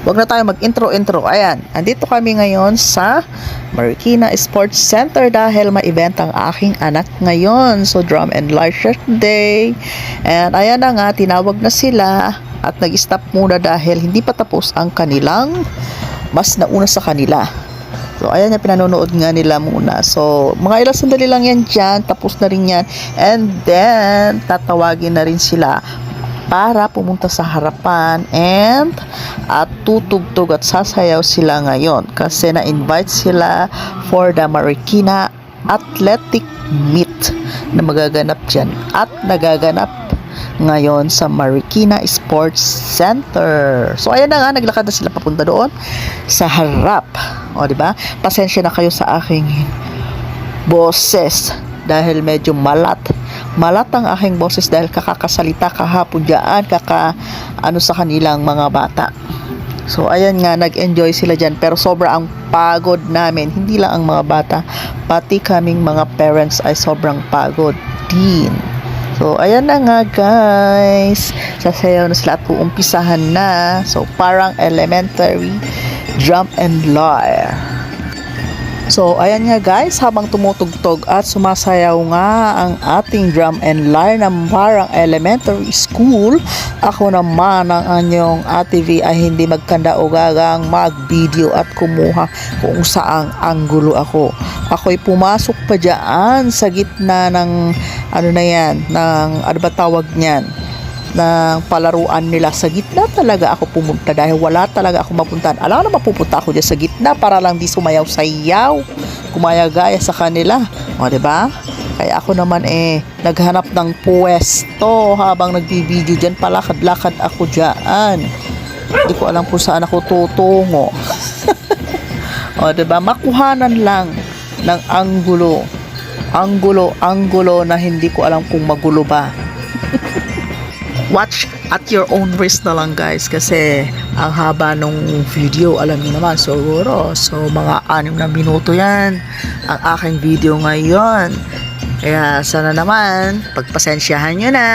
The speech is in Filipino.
wag na tayo mag-intro. Ayan, andito kami ngayon sa Marikina Sports Center dahil may event ang aking anak ngayon. So, Drum and Lyre Day. And ayan na nga, tinawag na sila at nag-stop muna dahil hindi pa tapos ang kanilang mas nauna sa kanila. So, ayan yung pinanonood nga nila muna. So, mga ilang sandali lang yan dyan. Tapos na rin yan. And then, tatawagin na rin sila para pumunta sa harapan at tutugtog at sasayaw sila ngayon kasi na-invite sila for the Marikina Athletic Meet na magaganap dyan at nagaganap ngayon sa Marikina Sports Center. So ayan na nga, naglakad na sila papunta doon sa harap. O diba? Pasensya na kayo sa aking boses dahil medyo malat ang aking boses dahil kakakasalita kahapon dyan, sa kanilang mga bata. So, ayan nga, nag-enjoy sila dyan. Pero sobra ang pagod namin. Hindi lang ang mga bata, pati kaming mga parents ay sobrang pagod din. So, ayan na nga, guys. Sasayaw na sila at uumpisahan na. So, parang elementary drum and lyre. So, ayan nga guys, habang tumutugtog at sumasayaw nga ang ating drum and lyre na parang elementary school, ako naman ang anyong Ate V ay hindi magkanda-ugagang mag-video at kumuha kung saang anggulo ako. Ako'y pumasok pa dyan sa gitna ng, ano ba tawag niyan? Ng palaruan nila. Sa gitna talaga ako pumunta dahil wala talaga ako mapuntahan. Alam na mapupunta ako dyan sa gitna para lang di sumayaw-sayaw, kumaya-gaya sa kanila. O, diba? Kaya ako naman naghanap ng pwesto habang nagbibideo dyan. Palakad-lakad ako dyan. Hindi ko alam kung saan ako tutungo. O, diba? Makuhanan lang ng anggulo na hindi ko alam kung magulo ba. Watch at your own risk na lang guys kasi ang haba nung video, alam niyo naman siguro. So mga 6 na minuto yan ang aking video ngayon. Kaya sana naman pagpasensyahan nyo na.